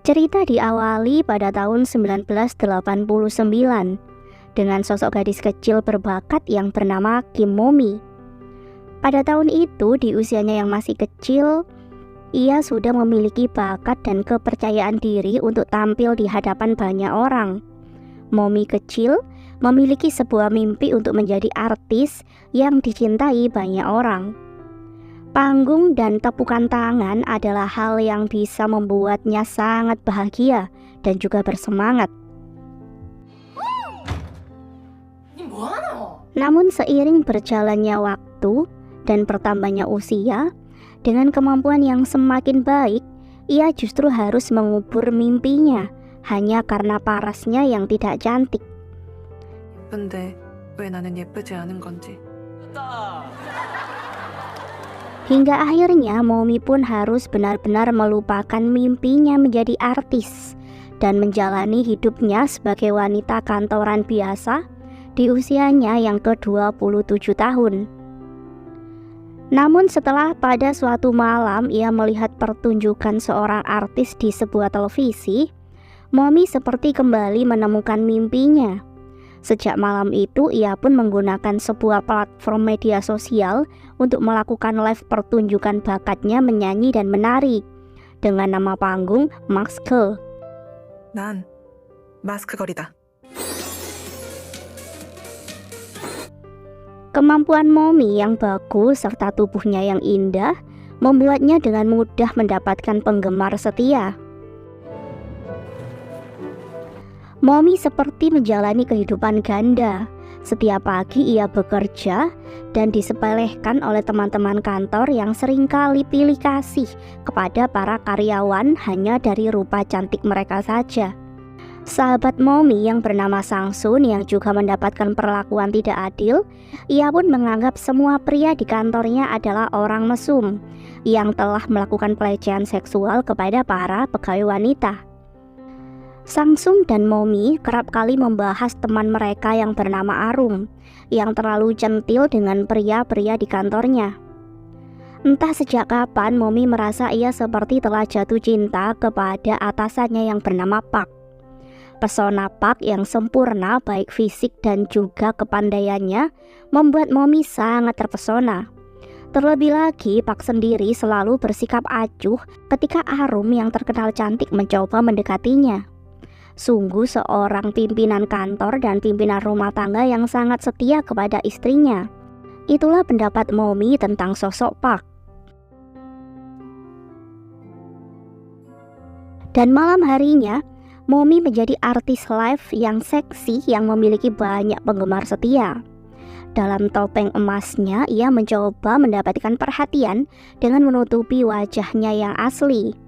Cerita diawali pada tahun 1989 dengan sosok gadis kecil berbakat yang bernama Kim Momi. Pada tahun itu, di usianya yang masih kecil, ia sudah memiliki bakat dan kepercayaan diri untuk tampil di hadapan banyak orang. Momi kecil memiliki sebuah mimpi untuk menjadi artis yang dicintai banyak orang. Panggung dan tepukan tangan adalah hal yang bisa membuatnya sangat bahagia dan juga bersemangat. Namun seiring berjalannya waktu dan bertambahnya usia, dengan kemampuan yang semakin baik, ia justru harus mengubur mimpinya hanya karena parasnya yang tidak cantik. 예쁜데 왜 나는 예쁘지 않은 건지. Hingga akhirnya Momi pun harus benar-benar melupakan mimpinya menjadi artis dan menjalani hidupnya sebagai wanita kantoran biasa di usianya yang ke-27 tahun. Namun setelah pada suatu malam ia melihat pertunjukan seorang artis di sebuah televisi, Momi seperti kembali menemukan mimpinya. Sejak malam itu ia pun menggunakan sebuah platform media sosial untuk melakukan live pertunjukan bakatnya menyanyi dan menari dengan nama panggung Maske. 난 마스크걸이다. Kemampuan Momi yang bagus serta tubuhnya yang indah membuatnya dengan mudah mendapatkan penggemar setia. Momi seperti menjalani kehidupan ganda. Setiap pagi ia bekerja dan disepelekan oleh teman-teman kantor yang seringkali pilih kasih kepada para karyawan hanya dari rupa cantik mereka saja. Sahabat Momi yang bernama Sangsun yang juga mendapatkan perlakuan tidak adil, ia pun menganggap semua pria di kantornya adalah orang mesum yang telah melakukan pelecehan seksual kepada para pegawai wanita. Sangsun dan Momi kerap kali membahas teman mereka yang bernama Arum yang terlalu centil dengan pria-pria di kantornya. Entah sejak kapan Momi merasa ia seperti telah jatuh cinta kepada atasannya yang bernama Park. Pesona Park yang sempurna baik fisik dan juga kepandaiannya membuat Momi sangat terpesona. Terlebih lagi Park sendiri selalu bersikap acuh ketika Arum yang terkenal cantik mencoba mendekatinya. Sungguh seorang pimpinan kantor dan pimpinan rumah tangga yang sangat setia kepada istrinya. Itulah pendapat Momi tentang sosok Park. Dan malam harinya, Momi menjadi artis live yang seksi yang memiliki banyak penggemar setia. Dalam topeng emasnya, ia mencoba mendapatkan perhatian dengan menutupi wajahnya yang asli.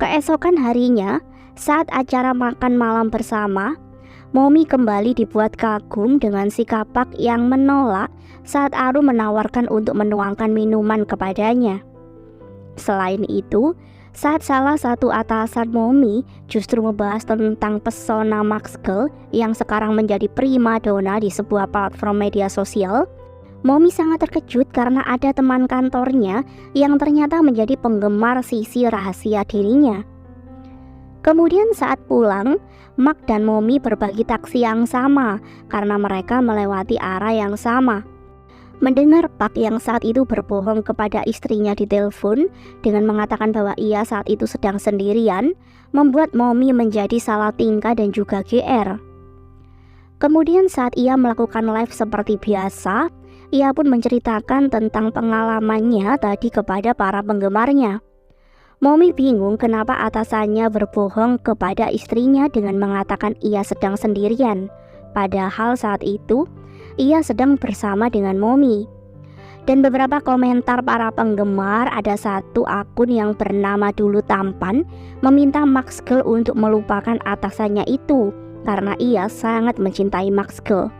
Keesokan harinya, saat acara makan malam bersama, Momi kembali dibuat kagum dengan sikap Park yang menolak saat Arum menawarkan untuk menuangkan minuman kepadanya. Selain itu, saat salah satu atasan Momi justru membahas tentang pesona Maxkel yang sekarang menjadi primadona di sebuah platform media sosial, Momi sangat terkejut karena ada teman kantornya yang ternyata menjadi penggemar sisi rahasia dirinya. Kemudian saat pulang, Mark dan Momi berbagi taksi yang sama karena mereka melewati arah yang sama. Mendengar Park yang saat itu berbohong kepada istrinya di telepon dengan mengatakan bahwa ia saat itu sedang sendirian, membuat Momi menjadi salah tingkah dan juga GR. Kemudian saat ia melakukan live seperti biasa, ia pun menceritakan tentang pengalamannya tadi kepada para penggemarnya. Momi bingung kenapa atasannya berbohong kepada istrinya dengan mengatakan ia sedang sendirian, padahal saat itu ia sedang bersama dengan Momi. Dan beberapa komentar para penggemar, ada satu akun yang bernama Dulu Tampan meminta Maxkel untuk melupakan atasannya itu karena ia sangat mencintai Maxkel.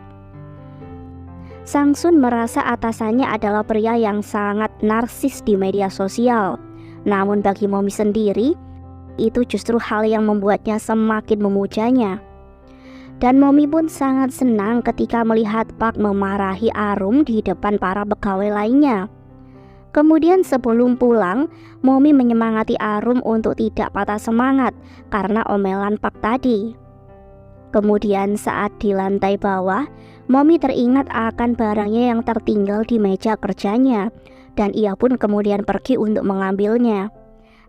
Sangsun merasa atasannya adalah pria yang sangat narsis di media sosial. Namun bagi Momi sendiri, itu justru hal yang membuatnya semakin memujanya. Dan Momi pun sangat senang ketika melihat Park memarahi Arum di depan para pegawai lainnya. Kemudian sebelum pulang, Momi menyemangati Arum untuk tidak patah semangat karena omelan Pak tadi. Kemudian saat di lantai bawah, Momi teringat akan barangnya yang tertinggal di meja kerjanya, dan ia pun kemudian pergi untuk mengambilnya.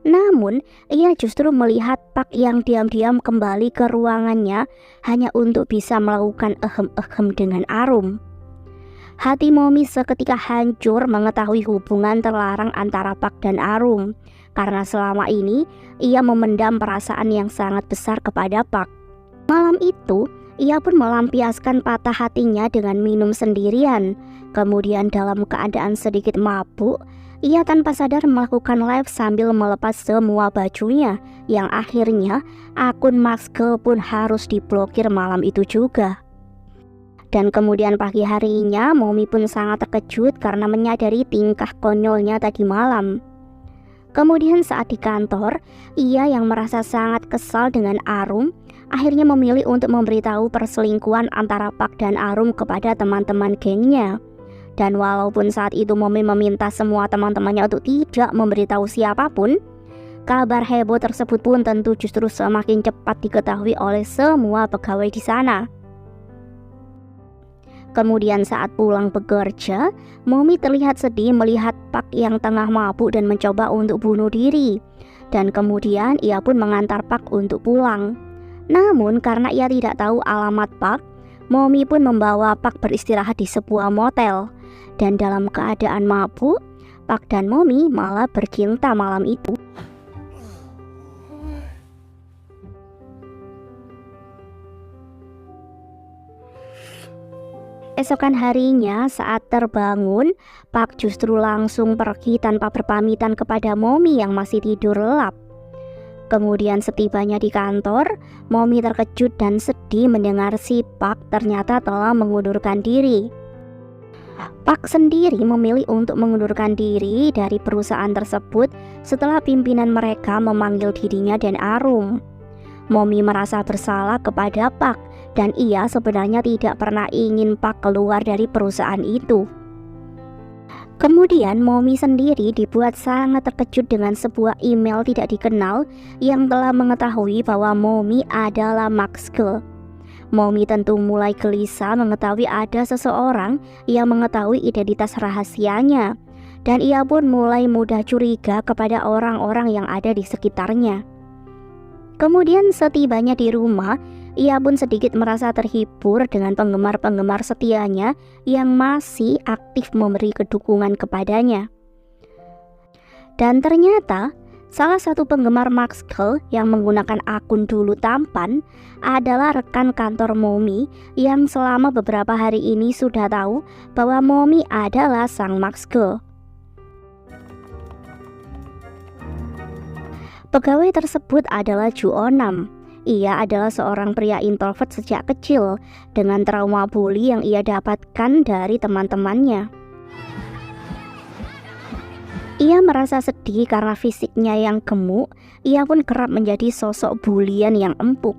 Namun, ia justru melihat Pak yang diam-diam kembali ke ruangannya hanya untuk bisa melakukan ehem-ehem dengan Arum. Hati Momi seketika hancur mengetahui hubungan terlarang antara Pak dan Arum, karena selama ini ia memendam perasaan yang sangat besar kepada Pak. Malam itu, ia pun melampiaskan patah hatinya dengan minum sendirian. Kemudian dalam keadaan sedikit mabuk, ia tanpa sadar melakukan live sambil melepas semua bajunya, yang akhirnya akun Maxgirl pun harus diblokir malam itu juga. Dan kemudian pagi harinya, Momi pun sangat terkejut karena menyadari tingkah konyolnya tadi malam. Kemudian saat di kantor, ia yang merasa sangat kesal dengan Arum, akhirnya memilih untuk memberitahu perselingkuhan antara Pak dan Arum kepada teman-teman gengnya. Dan walaupun saat itu Momi meminta semua teman-temannya untuk tidak memberitahu siapapun, kabar heboh tersebut pun tentu justru semakin cepat diketahui oleh semua pegawai di sana. Kemudian saat pulang bekerja, Momi terlihat sedih melihat Pak yang tengah mabuk dan mencoba untuk bunuh diri. Dan kemudian ia pun mengantar Pak untuk pulang. Namun karena ia tidak tahu alamat Pak, Momi pun membawa Pak beristirahat di sebuah motel. Dan dalam keadaan mabuk, Pak dan Momi malah bercinta malam itu. Esokan harinya saat terbangun, Pak justru langsung pergi tanpa berpamitan kepada Momi yang masih tidur lelap. Kemudian setibanya di kantor, Momi terkejut dan sedih mendengar si Pak ternyata telah mengundurkan diri. Pak sendiri memilih untuk mengundurkan diri dari perusahaan tersebut setelah pimpinan mereka memanggil dirinya dan Arum. Momi merasa bersalah kepada Pak dan ia sebenarnya tidak pernah ingin Pak keluar dari perusahaan itu. Kemudian Momi sendiri dibuat sangat terkejut dengan sebuah email tidak dikenal yang telah mengetahui bahwa Momi adalah Maxgirl. Momi tentu mulai gelisah mengetahui ada seseorang yang mengetahui identitas rahasianya, dan ia pun mulai mudah curiga kepada orang-orang yang ada di sekitarnya. Kemudian setibanya di rumah, ia pun sedikit merasa terhibur dengan penggemar-penggemar setianya yang masih aktif memberi dukungan kepadanya. Dan ternyata salah satu penggemar Maxgirl yang menggunakan akun dulu tampan adalah rekan kantor Momi yang selama beberapa hari ini sudah tahu bahwa Momi adalah sang Maxgirl. Pegawai tersebut adalah Ju Onam. Ia adalah seorang pria introvert sejak kecil dengan trauma bully yang ia dapatkan dari teman-temannya. Ia merasa sedih karena fisiknya yang gemuk, ia pun kerap menjadi sosok bulian yang empuk.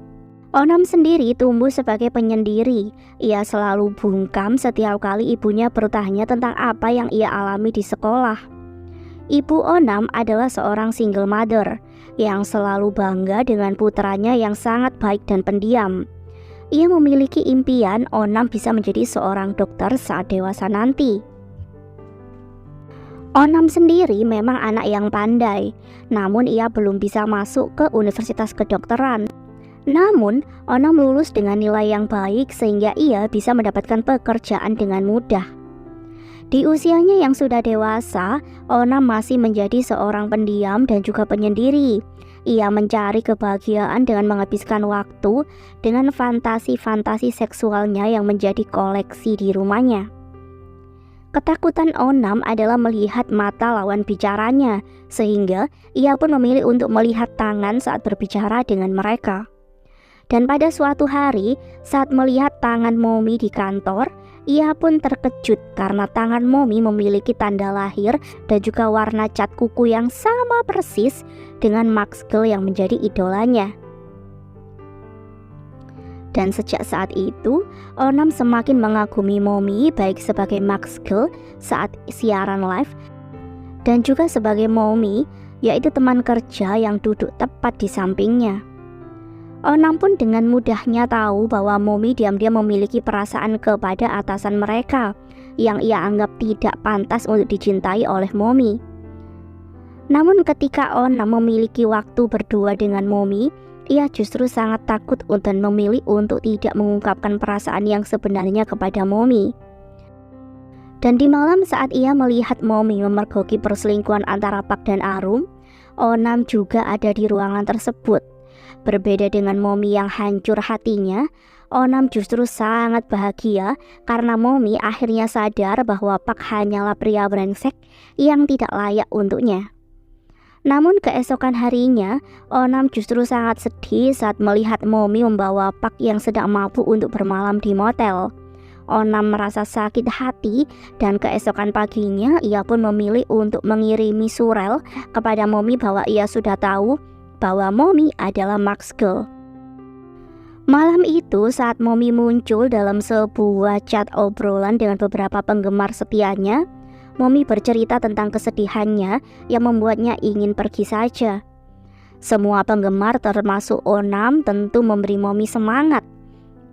Onam sendiri tumbuh sebagai penyendiri. Ia selalu bungkam setiap kali ibunya bertanya tentang apa yang ia alami di sekolah. Ibu Onam adalah seorang single mother yang selalu bangga dengan putranya yang sangat baik dan pendiam. Ia memiliki impian Onam bisa menjadi seorang dokter saat dewasa nanti. Onam sendiri memang anak yang pandai, namun ia belum bisa masuk ke universitas kedokteran. Namun, Onam lulus dengan nilai yang baik sehingga ia bisa mendapatkan pekerjaan dengan mudah. Di usianya yang sudah dewasa, Onam masih menjadi seorang pendiam dan juga penyendiri. Ia mencari kebahagiaan dengan menghabiskan waktu dengan fantasi-fantasi seksualnya yang menjadi koleksi di rumahnya. Ketakutan Onam adalah melihat mata lawan bicaranya, sehingga ia pun memilih untuk melihat tangan saat berbicara dengan mereka. Dan pada suatu hari, saat melihat tangan Momi di kantor, ia pun terkejut karena tangan Momi memiliki tanda lahir dan juga warna cat kuku yang sama persis dengan Maxgirl yang menjadi idolanya. Dan sejak saat itu, Onam semakin mengagumi Momi baik sebagai Maxgirl saat siaran live dan juga sebagai Momi, yaitu teman kerja yang duduk tepat di sampingnya. Onam pun dengan mudahnya tahu bahwa Momi diam-diam memiliki perasaan kepada atasan mereka yang ia anggap tidak pantas untuk dicintai oleh Momi. Namun ketika Onam memiliki waktu berdua dengan Momi, ia justru sangat takut dan memilih untuk tidak mengungkapkan perasaan yang sebenarnya kepada Momi. Dan di malam saat ia melihat Momi memergoki perselingkuhan antara Park dan Arum, Onam juga ada di ruangan tersebut. Berbeda dengan Momi yang hancur hatinya, Onam justru sangat bahagia karena Momi akhirnya sadar bahwa Park hanyalah pria brengsek yang tidak layak untuknya. Namun keesokan harinya, Onam justru sangat sedih saat melihat Momi membawa Park yang sedang mabuk untuk bermalam di motel. Onam merasa sakit hati dan keesokan paginya ia pun memilih untuk mengirimi surel kepada Momi bahwa ia sudah tahu bahwa Momi adalah Mark's girl. Malam itu saat Momi muncul dalam sebuah chat obrolan dengan beberapa penggemar setianya, Momi bercerita tentang kesedihannya yang membuatnya ingin pergi saja. Semua penggemar termasuk Onam tentu memberi Momi semangat.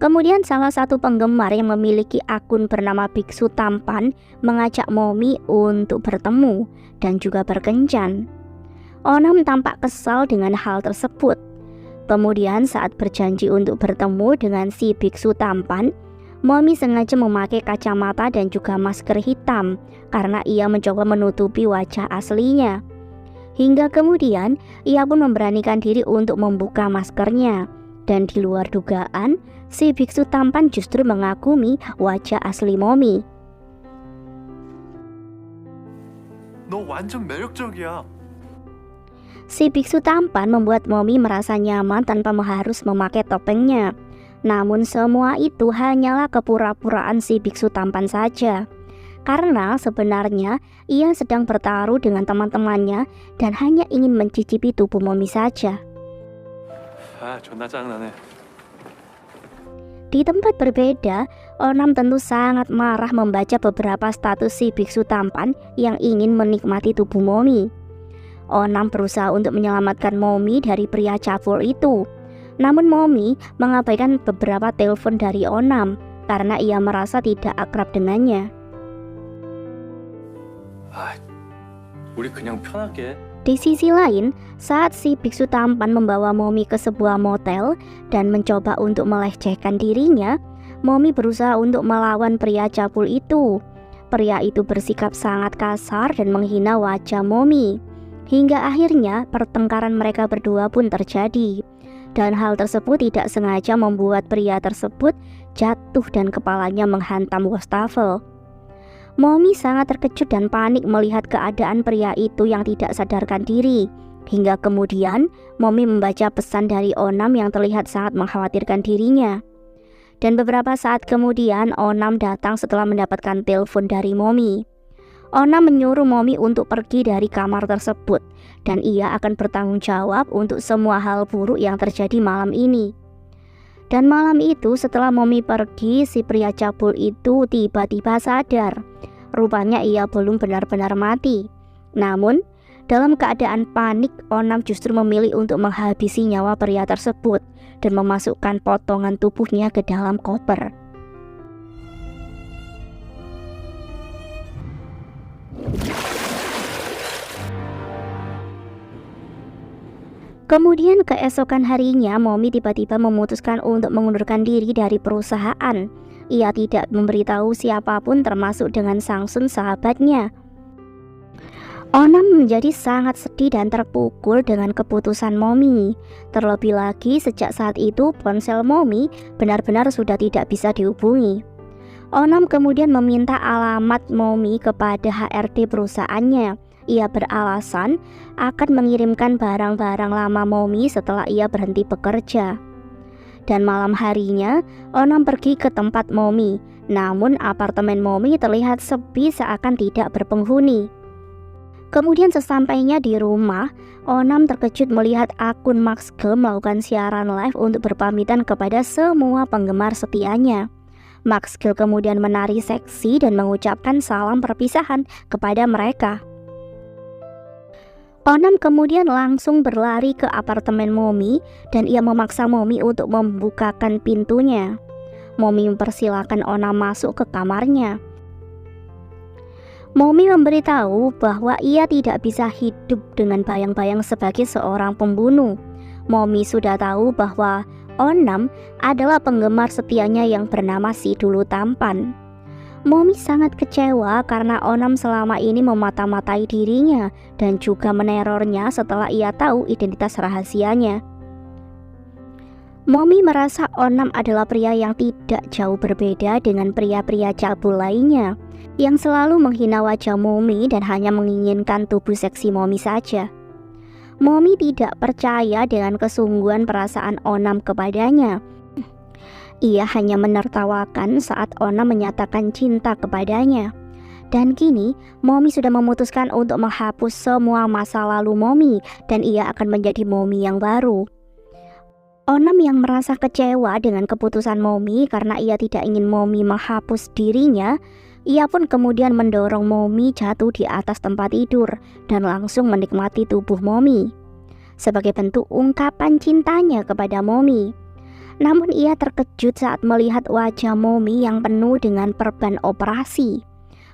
Kemudian salah satu penggemar yang memiliki akun bernama Biksu Tampan mengajak Momi untuk bertemu dan juga berkencan. Onam tampak kesal dengan hal tersebut. Kemudian saat berjanji untuk bertemu dengan si Biksu Tampan, Momi sengaja memakai kacamata dan juga masker hitam karena ia mencoba menutupi wajah aslinya. Hingga kemudian ia pun memberanikan diri untuk membuka maskernya. Dan di luar dugaan, si Biksu Tampan justru mengagumi wajah asli Momi. 너 완전 매력적이야. Si Biksu Tampan membuat Momi merasa nyaman tanpa harus memakai topengnya. Namun semua itu hanyalah kepura-puraan si Biksu Tampan saja. Karena sebenarnya ia sedang bertaruh dengan teman-temannya dan hanya ingin mencicipi tubuh Momi saja. 존나 짜증나네. Di tempat berbeda, Onam tentu sangat marah membaca beberapa status si Biksu Tampan yang ingin menikmati tubuh Momi. Onam berusaha untuk menyelamatkan Momi dari pria cabul itu. Namun Momi mengabaikan beberapa telepon dari Onam karena ia merasa tidak akrab dengannya. 우리 그냥 편하게. Di sisi lain, saat si Biksu Tampan membawa Momi ke sebuah motel dan mencoba untuk melecehkan dirinya, Momi berusaha untuk melawan pria cabul itu. Pria itu bersikap sangat kasar dan menghina wajah Momi. Hingga akhirnya pertengkaran mereka berdua pun terjadi. Dan hal tersebut tidak sengaja membuat pria tersebut jatuh dan kepalanya menghantam wastafel. Momi sangat terkejut dan panik melihat keadaan pria itu yang tidak sadarkan diri. Hingga kemudian Momi membaca pesan dari Onam yang terlihat sangat mengkhawatirkan dirinya. Dan beberapa saat kemudian Onam datang setelah mendapatkan telepon dari Momi. Onam menyuruh Momi untuk pergi dari kamar tersebut dan ia akan bertanggung jawab untuk semua hal buruk yang terjadi malam ini. Dan malam itu setelah Momi pergi, si pria cabul itu tiba-tiba sadar. Rupanya ia belum benar-benar mati. Namun, dalam keadaan panik, Onam justru memilih untuk menghabisi nyawa pria tersebut dan memasukkan potongan tubuhnya ke dalam koper. Kemudian keesokan harinya Momi tiba-tiba memutuskan untuk mengundurkan diri dari perusahaan. Ia tidak memberitahu siapapun termasuk dengan Sangsun sahabatnya. Onam menjadi sangat sedih dan terpukul dengan keputusan Momi. Terlebih lagi sejak saat itu ponsel Momi benar-benar sudah tidak bisa dihubungi. Onam kemudian meminta alamat Momi kepada HRD perusahaannya. Ia beralasan akan mengirimkan barang-barang lama Momi setelah ia berhenti bekerja. Dan malam harinya, Onam pergi ke tempat Momi. Namun apartemen Momi terlihat sepi seakan tidak berpenghuni. Kemudian sesampainya di rumah, Onam terkejut melihat akun Mark's Girl melakukan siaran live untuk berpamitan kepada semua penggemar setianya. Mark's Girl kemudian menari seksi dan mengucapkan salam perpisahan kepada mereka. Onam kemudian langsung berlari ke apartemen Momi dan ia memaksa Momi untuk membukakan pintunya. Momi mempersilahkan Onam masuk ke kamarnya. Momi memberitahu bahwa ia tidak bisa hidup dengan bayang-bayang sebagai seorang pembunuh. Momi sudah tahu bahwa Onam adalah penggemar setianya yang bernama si Dulu Tampan. Momi sangat kecewa karena Onam selama ini memata-matai dirinya dan juga menerornya setelah ia tahu identitas rahasianya. Momi merasa Onam adalah pria yang tidak jauh berbeda dengan pria-pria cabul lainnya yang selalu menghina wajah Momi dan hanya menginginkan tubuh seksi Momi saja. Momi tidak percaya dengan kesungguhan perasaan Onam kepadanya. Ia hanya menertawakan saat Onam menyatakan cinta kepadanya. Dan kini Momi sudah memutuskan untuk menghapus semua masa lalu Momi dan ia akan menjadi Momi yang baru. Onam yang merasa kecewa dengan keputusan Momi karena ia tidak ingin Momi menghapus dirinya, ia pun kemudian mendorong Momi jatuh di atas tempat tidur dan langsung menikmati tubuh Momi sebagai bentuk ungkapan cintanya kepada Momi. Namun ia terkejut saat melihat wajah Momi yang penuh dengan perban operasi.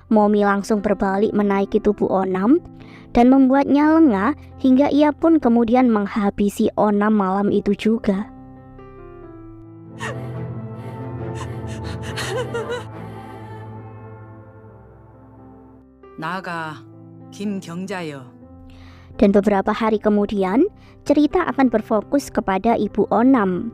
Momi langsung berbalik menaiki tubuh Onam dan membuatnya lengah hingga ia pun kemudian menghabisi Onam malam itu juga. 나가 김경자여. Dan beberapa hari kemudian, cerita akan berfokus kepada Ibu Onam.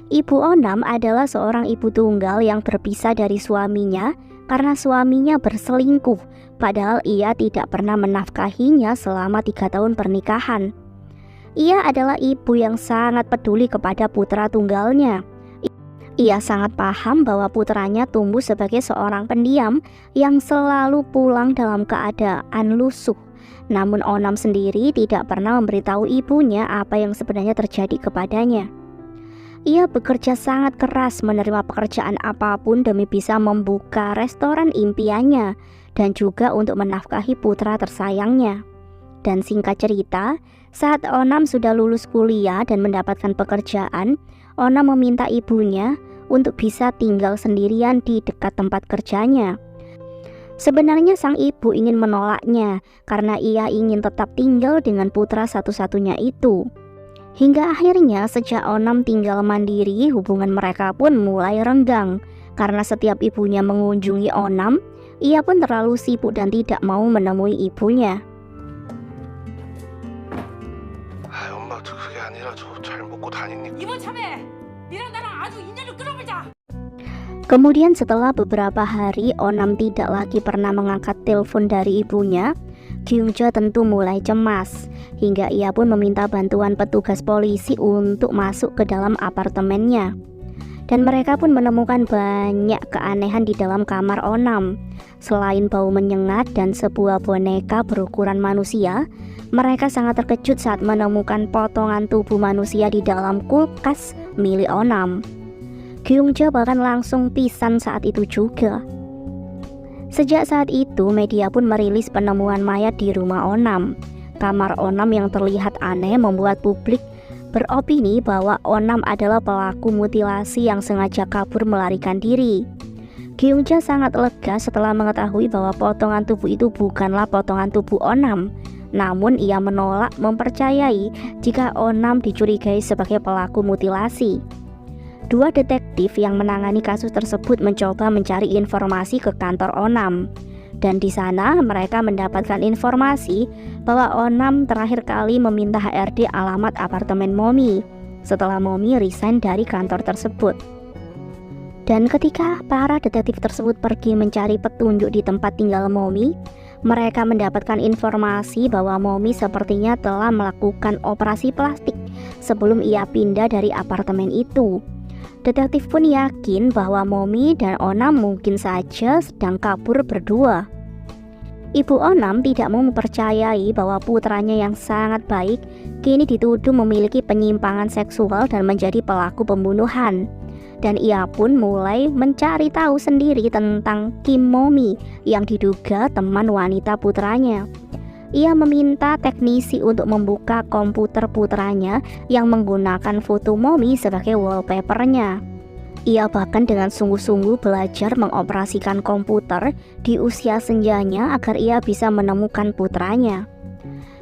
Ibu Onam adalah seorang ibu tunggal yang berpisah dari suaminya karena suaminya berselingkuh, padahal ia tidak pernah menafkahinya selama 3 tahun pernikahan. Ia adalah ibu yang sangat peduli kepada putra tunggalnya. Ia sangat paham bahwa putranya tumbuh sebagai seorang pendiam yang selalu pulang dalam keadaan lusuh. Namun Onam sendiri tidak pernah memberitahu ibunya apa yang sebenarnya terjadi kepadanya. Ia bekerja sangat keras menerima pekerjaan apapun demi bisa membuka restoran impiannya dan juga untuk menafkahi putra tersayangnya. Dan singkat cerita, saat Onam sudah lulus kuliah dan mendapatkan pekerjaan, Onam meminta ibunya untuk bisa tinggal sendirian di dekat tempat kerjanya. Sebenarnya sang ibu ingin menolaknya karena ia ingin tetap tinggal dengan putra satu-satunya itu. Hingga akhirnya sejak Onam tinggal mandiri, hubungan mereka pun mulai renggang. Karena setiap ibunya mengunjungi Onam, ia pun terlalu sibuk dan tidak mau menemui ibunya. 엄마 그게 아니라 저 잘 먹고 다니니까. 이번 참에 니랑 나랑 아주 인연을 끊어보자. Kemudian setelah beberapa hari Onam tidak lagi pernah mengangkat telepon dari ibunya, Kyungja tentu mulai cemas, hingga ia pun meminta bantuan petugas polisi untuk masuk ke dalam apartemennya. Dan mereka pun menemukan banyak keanehan di dalam kamar Onam. Selain bau menyengat dan sebuah boneka berukuran manusia, mereka sangat terkejut saat menemukan potongan tubuh manusia di dalam kulkas milik Onam. Kyungja bahkan langsung pingsan saat itu juga. Sejak saat itu, media pun merilis penemuan mayat di rumah Onam. Kamar Onam yang terlihat aneh membuat publik beropini bahwa Onam adalah pelaku mutilasi yang sengaja kabur melarikan diri. Kyungja sangat lega setelah mengetahui bahwa potongan tubuh itu bukanlah potongan tubuh Onam. Namun ia menolak mempercayai jika Onam dicurigai sebagai pelaku mutilasi. Dua detektif yang menangani kasus tersebut mencoba mencari informasi ke kantor Onam. Dan di sana mereka mendapatkan informasi bahwa Onam terakhir kali meminta HRD alamat apartemen Momi setelah Momi resign dari kantor tersebut. Dan ketika para detektif tersebut pergi mencari petunjuk di tempat tinggal Momi, mereka mendapatkan informasi bahwa Momi sepertinya telah melakukan operasi plastik sebelum ia pindah dari apartemen itu. Detektif pun yakin bahwa Momi dan Onam mungkin saja sedang kabur berdua. Ibu Onam tidak mau mempercayai bahwa putranya yang sangat baik kini dituduh memiliki penyimpangan seksual dan menjadi pelaku pembunuhan. Dan ia pun mulai mencari tahu sendiri tentang Kim Momi yang diduga teman wanita putranya. Ia meminta teknisi untuk membuka komputer putranya yang menggunakan foto Momi sebagai wallpapernya. Ia bahkan dengan sungguh-sungguh belajar mengoperasikan komputer di usia senjanya agar ia bisa menemukan putranya.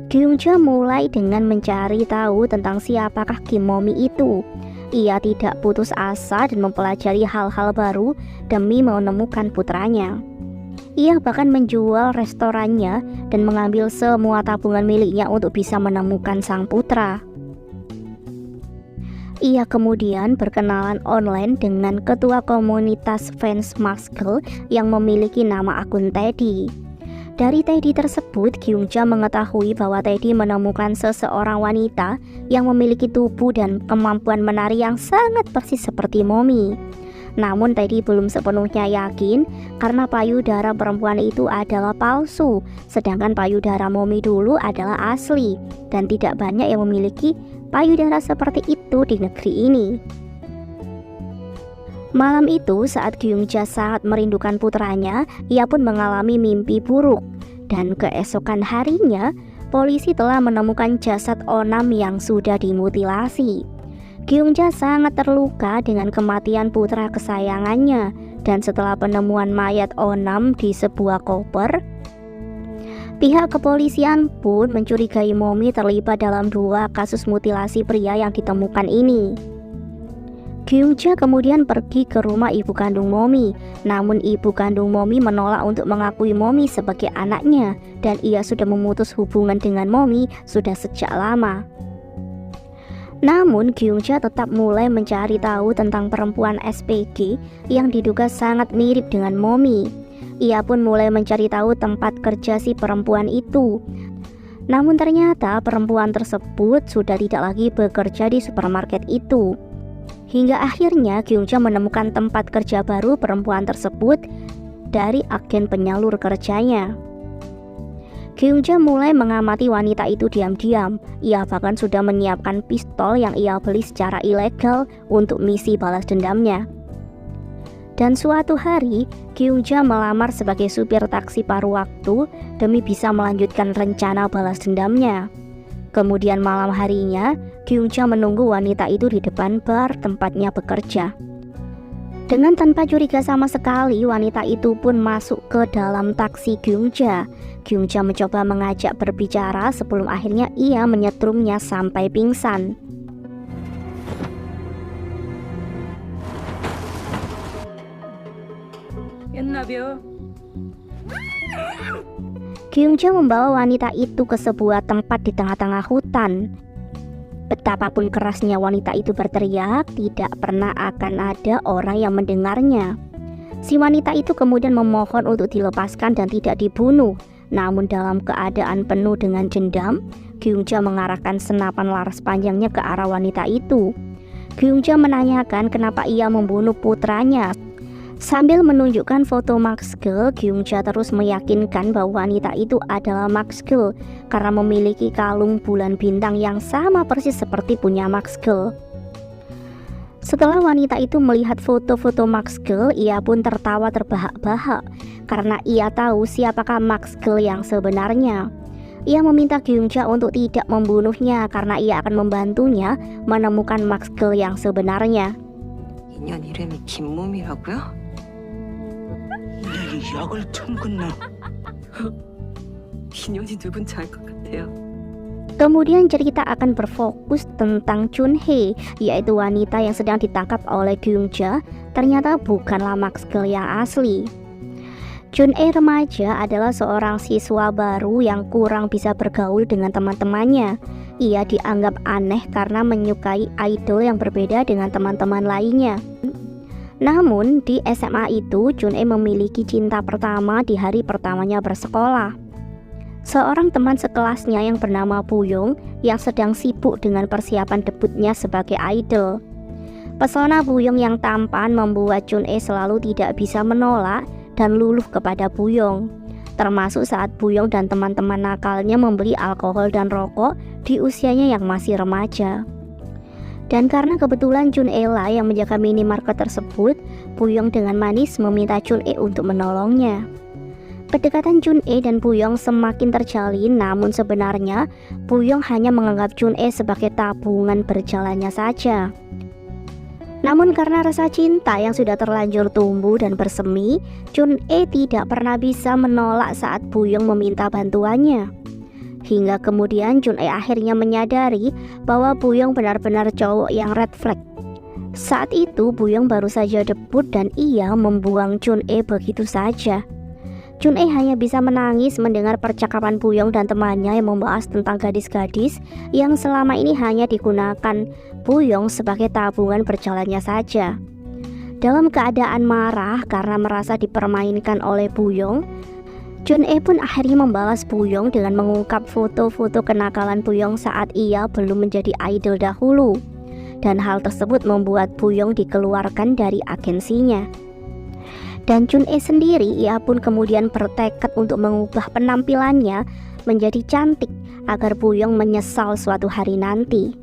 Kyungja mulai dengan mencari tahu tentang siapakah Kim Momi itu. Ia tidak putus asa dan mempelajari hal-hal baru demi menemukan putranya. Ia bahkan menjual restorannya dan mengambil semua tabungan miliknya untuk bisa menemukan sang putra. Ia kemudian berkenalan online dengan ketua komunitas fans Maxgirl yang memiliki nama akun Teddy. Dari Teddy tersebut, Kyungja mengetahui bahwa Teddy menemukan seseorang wanita yang memiliki tubuh dan kemampuan menari yang sangat persis seperti Momi. Namun Teddy belum sepenuhnya yakin karena payudara perempuan itu adalah palsu, sedangkan payudara Momi dulu adalah asli dan tidak banyak yang memiliki payudara seperti itu di negeri ini. Malam itu saat Kyungja sangat merindukan putranya, ia pun mengalami mimpi buruk. Dan keesokan harinya, polisi telah menemukan jasad Onam yang sudah dimutilasi. Kyungja sangat terluka dengan kematian putra kesayangannya. Dan setelah penemuan mayat Onam di sebuah koper, pihak kepolisian pun mencurigai Momi terlibat dalam 2 kasus mutilasi pria yang ditemukan ini. Kyungja kemudian pergi ke rumah ibu kandung Momi, namun ibu kandung Momi menolak untuk mengakui Momi sebagai anaknya dan ia sudah memutus hubungan dengan Momi sudah sejak lama. Namun Kyungja tetap mulai mencari tahu tentang perempuan SPG yang diduga sangat mirip dengan Momi. Ia pun mulai mencari tahu tempat kerja si perempuan itu. Namun ternyata perempuan tersebut sudah tidak lagi bekerja di supermarket itu. Hingga akhirnya Kyungja menemukan tempat kerja baru perempuan tersebut dari agen penyalur kerjanya. Kyungja mulai mengamati wanita itu diam-diam. Ia bahkan sudah menyiapkan pistol yang ia beli secara ilegal untuk misi balas dendamnya. Dan suatu hari, Kyungja melamar sebagai supir taksi paruh waktu demi bisa melanjutkan rencana balas dendamnya. Kemudian malam harinya, Kyungja menunggu wanita itu di depan bar tempatnya bekerja. Dengan tanpa curiga sama sekali, wanita itu pun masuk ke dalam taksi Kyungja. Kyungja mencoba mengajak berbicara sebelum akhirnya ia menyetrumnya sampai pingsan. Kyungja membawa wanita itu ke sebuah tempat di tengah-tengah hutan. Betapapun kerasnya wanita itu berteriak, tidak pernah akan ada orang yang mendengarnya. Si wanita itu kemudian memohon untuk dilepaskan dan tidak dibunuh. Namun dalam keadaan penuh dengan dendam, Kyungja mengarahkan senapan laras panjangnya ke arah wanita itu. Kyungja menanyakan kenapa ia membunuh putranya. Sambil menunjukkan foto Maxgirl, Kyungja terus meyakinkan bahwa wanita itu adalah Maxgirl karena memiliki kalung bulan bintang yang sama persis seperti punya Maxgirl. Setelah wanita itu melihat foto-foto Maxgirl, ia pun tertawa terbahak-bahak karena ia tahu siapakah Maxgirl yang sebenarnya. Ia meminta Kyungja untuk tidak membunuhnya karena ia akan membantunya menemukan Maxgirl yang sebenarnya. 인연 이름이 김몸이라고요? 이 약을 처음 끝나. 인연이 누군지 알 것 같아요. Kemudian cerita akan berfokus tentang Chunhye, yaitu wanita yang sedang ditangkap oleh Kyungja. Ternyata bukanlah Maxgirl yang asli. Chunhye remaja adalah seorang siswa baru yang kurang bisa bergaul dengan teman-temannya. Ia dianggap aneh karena menyukai idol yang berbeda dengan teman-teman lainnya. Namun di SMA itu Chunhye memiliki cinta pertama di hari pertamanya bersekolah. Seorang teman sekelasnya yang bernama Buyong yang sedang sibuk dengan persiapan debutnya sebagai idol. Pesona Buyong yang tampan membuat Chunhye selalu tidak bisa menolak dan luluh kepada Buyong. Termasuk saat Buyong dan teman-teman nakalnya membeli alkohol dan rokok di usianya yang masih remaja. Dan karena kebetulan Chunhye lah yang menjaga minimarket tersebut, Buyong dengan manis meminta Chunhye untuk menolongnya. Kedekatan Jun-e dan Bu-yong semakin terjalin, namun sebenarnya Bu-yong hanya menganggap Jun-e sebagai tabungan berjalannya saja. Namun karena rasa cinta yang sudah terlanjur tumbuh dan bersemi, Jun-e tidak pernah bisa menolak saat Bu-yong meminta bantuannya. Hingga kemudian Jun-e akhirnya menyadari bahwa Bu-yong benar-benar cowok yang red flag. Saat itu Bu-yong baru saja debut dan ia membuang Jun-e begitu saja. Jun-e hanya bisa menangis mendengar percakapan Bu-yong dan temannya yang membahas tentang gadis-gadis yang selama ini hanya digunakan Bu-yong sebagai tabungan berjalannya saja. Dalam keadaan marah karena merasa dipermainkan oleh Bu-yong, Jun-e pun akhirnya membalas Bu-yong dengan mengungkap foto-foto kenakalan Bu-yong saat ia belum menjadi idol dahulu. Dan hal tersebut membuat Bu-yong dikeluarkan dari agensinya. Dan Jun-e sendiri, ia pun kemudian bertekad untuk mengubah penampilannya menjadi cantik agar Bu-yong menyesal suatu hari nanti.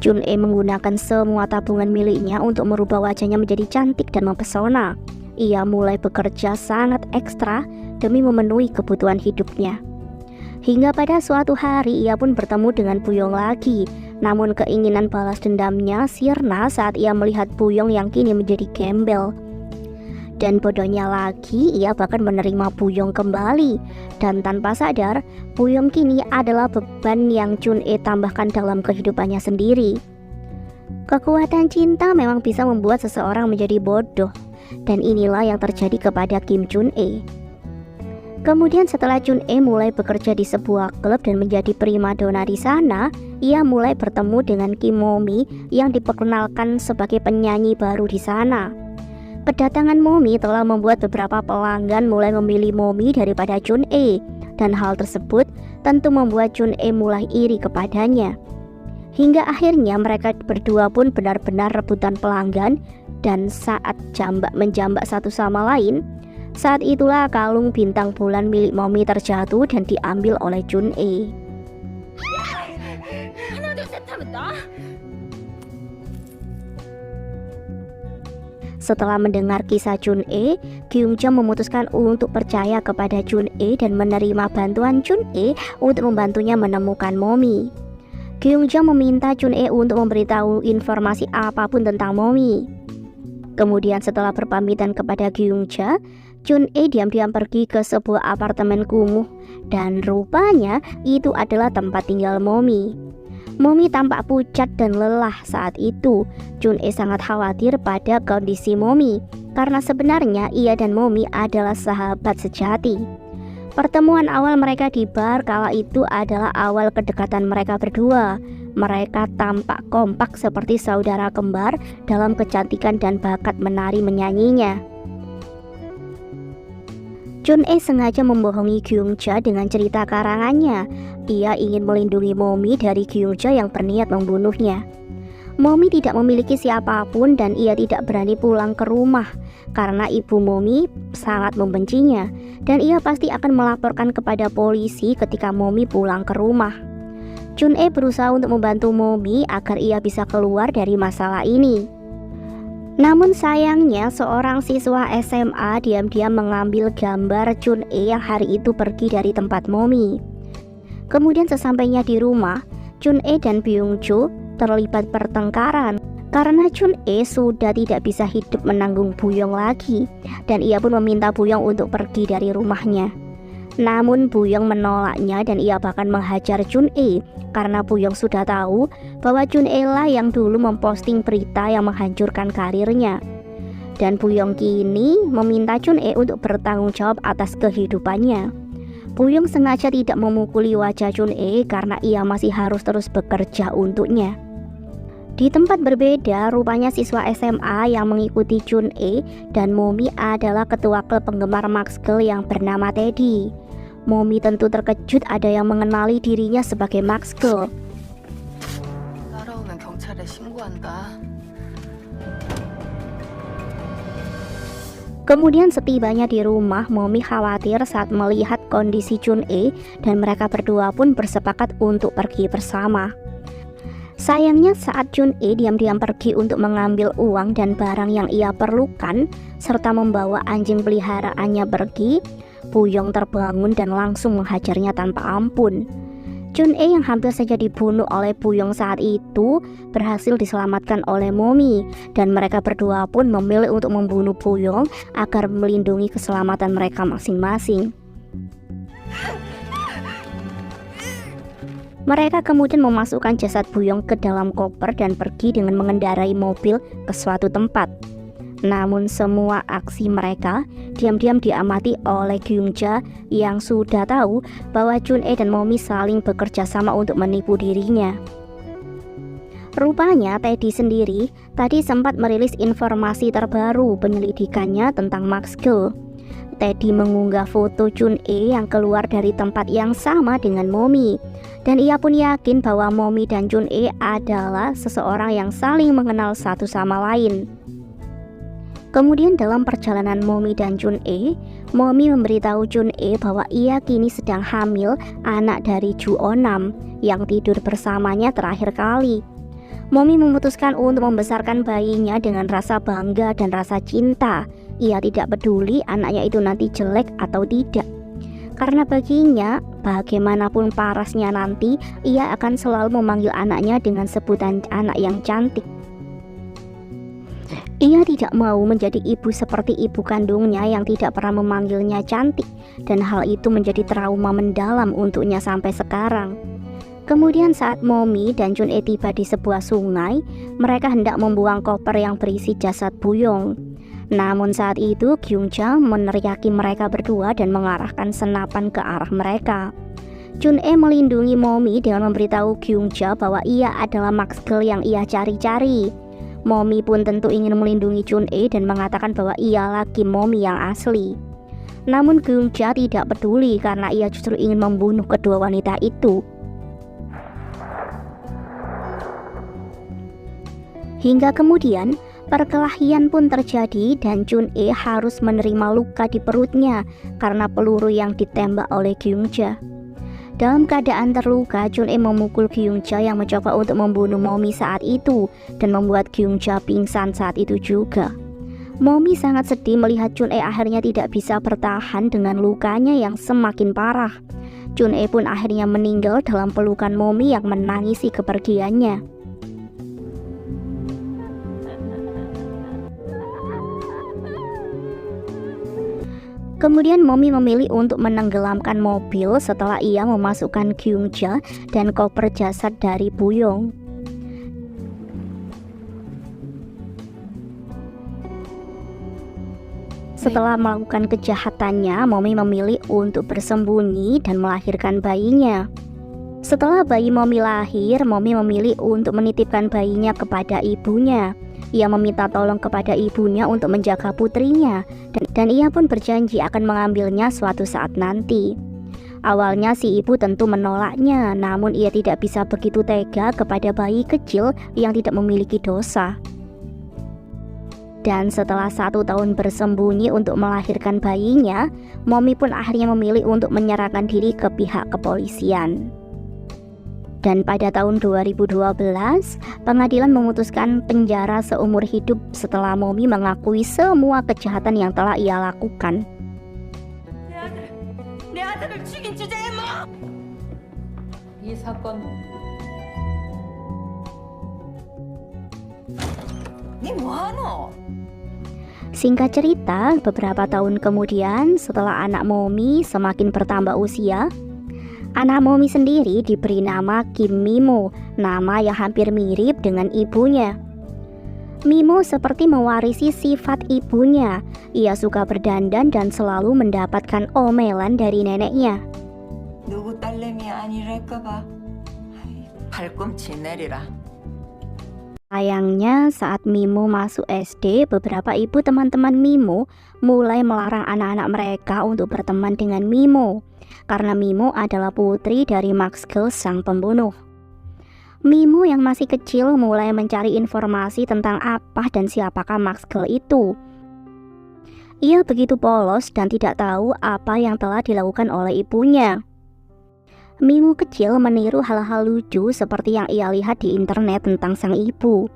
Jun-e menggunakan semua tabungan miliknya untuk merubah wajahnya menjadi cantik dan mempesona. Ia mulai bekerja sangat ekstra demi memenuhi kebutuhan hidupnya. Hingga pada suatu hari ia pun bertemu dengan Bu-yong lagi. Namun keinginan balas dendamnya sirna saat ia melihat Bu-yong yang kini menjadi gembel. Dan bodohnya lagi, ia bahkan menerima Bu-yong kembali. Dan tanpa sadar, Bu-yong kini adalah beban yang Jun-e tambahkan dalam kehidupannya sendiri. Kekuatan cinta memang bisa membuat seseorang menjadi bodoh. Dan inilah yang terjadi kepada Kim Jun-e. Kemudian setelah Jun-e mulai bekerja di sebuah klub dan menjadi primadona di sana, ia mulai bertemu dengan Kim Momi yang diperkenalkan sebagai penyanyi baru di sana. Kedatangan Momi telah membuat beberapa pelanggan mulai memilih Momi daripada Jun-e, dan hal tersebut tentu membuat Jun-e mulai iri kepadanya. Hingga akhirnya mereka berdua pun benar-benar rebutan pelanggan, dan saat menjambak satu sama lain, saat itulah kalung bintang bulan milik Momi terjatuh dan diambil oleh Jun-e. Setelah mendengar kisah Jun-e, Kyung-jo memutuskan untuk percaya kepada Jun-e dan menerima bantuan Jun-e untuk membantunya menemukan Momi. Kyung-jo meminta Jun-e untuk memberitahu informasi apapun tentang Momi. Kemudian setelah berpamitan kepada Kyung-jo, Jun-e diam-diam pergi ke sebuah apartemen kumuh dan rupanya itu adalah tempat tinggal Momi. Momi tampak pucat dan lelah saat itu. Jun-e sangat khawatir pada kondisi Momi karena sebenarnya ia dan Momi adalah sahabat sejati. Pertemuan awal mereka di bar kala itu adalah awal kedekatan mereka berdua. Mereka tampak kompak seperti saudara kembar dalam kecantikan dan bakat menari menyanyinya. Jun-e sengaja membohongi Kyung-jo dengan cerita karangannya. Ia ingin melindungi Momi dari Kyung-jo yang berniat membunuhnya. Momi tidak memiliki siapapun dan ia tidak berani pulang ke rumah karena ibu Momi sangat membencinya dan ia pasti akan melaporkan kepada polisi ketika Momi pulang ke rumah. Jun-e berusaha untuk membantu Momi agar ia bisa keluar dari masalah ini. Namun sayangnya seorang siswa SMA diam-diam mengambil gambar Jun-e yang hari itu pergi dari tempat Momi. Kemudian sesampainya di rumah, Jun-e dan Byung-jo terlibat pertengkaran karena Jun-e sudah tidak bisa hidup menanggung Bu-yong lagi dan ia pun meminta Bu-yong untuk pergi dari rumahnya. Namun Bu-yong menolaknya dan ia bahkan menghajar Jun-e karena Bu-yong sudah tahu bahwa Jun-e lah yang dulu memposting berita yang menghancurkan karirnya. Dan Bu-yong kini meminta Jun-e untuk bertanggung jawab atas kehidupannya. Bu-yong sengaja tidak memukuli wajah Jun-e karena ia masih harus terus bekerja untuknya. Di tempat berbeda, rupanya siswa SMA yang mengikuti Jun-e dan Momi adalah ketua klub penggemar Max Girl yang bernama Teddy. Momi tentu terkejut ada yang mengenali dirinya sebagai Max Girl. 따라오면 경찰에 신고한다. Kemudian setibanya di rumah, Momi khawatir saat melihat kondisi Jun-e dan mereka berdua pun bersepakat untuk pergi bersama. Sayangnya saat Jun-e diam-diam pergi untuk mengambil uang dan barang yang ia perlukan serta membawa anjing peliharaannya pergi, Puyong terbangun dan langsung menghajarnya tanpa ampun. Chun-e yang hampir saja dibunuh oleh Puyong saat itu berhasil diselamatkan oleh Momi, dan mereka berdua pun memilih untuk membunuh Puyong agar melindungi keselamatan mereka masing-masing. Mereka kemudian memasukkan jasad Puyong ke dalam koper dan pergi dengan mengendarai mobil ke suatu tempat. Namun semua aksi mereka diam-diam diamati oleh Kyungja yang sudah tahu bahwa Chun-e dan Momi saling bekerja sama untuk menipu dirinya. Rupanya Teddy sendiri tadi sempat merilis informasi terbaru penyelidikannya tentang Max Girl. Teddy mengunggah foto Chun-e yang keluar dari tempat yang sama dengan Momi, dan ia pun yakin bahwa Momi dan Chun-e adalah seseorang yang saling mengenal satu sama lain. Kemudian dalam perjalanan Momi dan Chun-e, Momi memberitahu Chun-e bahwa ia kini sedang hamil anak dari Ju Onam yang tidur bersamanya terakhir kali. Momi memutuskan untuk membesarkan bayinya dengan rasa bangga dan rasa cinta. Ia tidak peduli anaknya itu nanti jelek atau tidak. Karena baginya, bagaimanapun parasnya nanti, ia akan selalu memanggil anaknya dengan sebutan anak yang cantik. Ia tidak mau menjadi ibu seperti ibu kandungnya yang tidak pernah memanggilnya cantik, dan hal itu menjadi trauma mendalam untuknya sampai sekarang. Kemudian saat Momi dan Chun-e tiba di sebuah sungai, mereka hendak membuang koper yang berisi jasad Puyong. Namun saat itu Kyungja meneriaki mereka berdua dan mengarahkan senapan ke arah mereka. Chun-e melindungi Momi dengan memberitahu Kyungja bahwa ia adalah Max Girl yang ia cari-cari. Momi pun tentu ingin melindungi Chun-e dan mengatakan bahwa ialah Kim Momi yang asli. Namun Kyungja tidak peduli karena ia justru ingin membunuh kedua wanita itu. Hingga kemudian perkelahian pun terjadi dan Chun-e harus menerima luka di perutnya karena peluru yang ditembak oleh Kyungja. Dalam keadaan terluka, Chun-e memukul Kyungja yang mencoba untuk membunuh Momi saat itu dan membuat Kyungja pingsan saat itu juga. Momi sangat sedih melihat Chun-e akhirnya tidak bisa bertahan dengan lukanya yang semakin parah. Chun-e pun akhirnya meninggal dalam pelukan Momi yang menangisi kepergiannya. Kemudian Momi memilih untuk menenggelamkan mobil setelah ia memasukkan Kyungja dan koper jasad dari Puyong. Setelah melakukan kejahatannya, Momi memilih untuk bersembunyi dan melahirkan bayinya. Setelah bayi Momi lahir, Momi memilih untuk menitipkan bayinya kepada ibunya. Ia meminta tolong kepada ibunya untuk menjaga putrinya, dan ia pun berjanji akan mengambilnya suatu saat nanti. Awalnya si ibu tentu menolaknya, namun ia tidak bisa begitu tega kepada bayi kecil yang tidak memiliki dosa. Dan setelah 1 tahun bersembunyi untuk melahirkan bayinya, Momi pun akhirnya memilih untuk menyerahkan diri ke pihak kepolisian. Dan pada tahun 2012, pengadilan memutuskan penjara seumur hidup setelah Momi mengakui semua kejahatan yang telah ia lakukan. 내 아들을 죽인 주제에 뭐? 이 사건 니 뭐하노? Singkat cerita, beberapa tahun kemudian setelah anak Momi semakin bertambah usia, anak Momi sendiri diberi nama Kim Mimo, nama yang hampir mirip dengan ibunya. Mimo seperti mewarisi sifat ibunya. Ia suka berdandan dan selalu mendapatkan omelan dari neneknya. 누구 딸내미 아니랄까봐 발꿈치 내리라. Sayangnya saat Mimo masuk SD, beberapa ibu teman-teman Mimo mulai melarang anak-anak mereka untuk berteman dengan Mimo, karena Mimo adalah putri dari Max Girl sang pembunuh. Mimo yang masih kecil mulai mencari informasi tentang apa dan siapakah Max Girl itu. Ia begitu polos dan tidak tahu apa yang telah dilakukan oleh ibunya. Mimo kecil meniru hal-hal lucu seperti yang ia lihat di internet tentang sang ibu.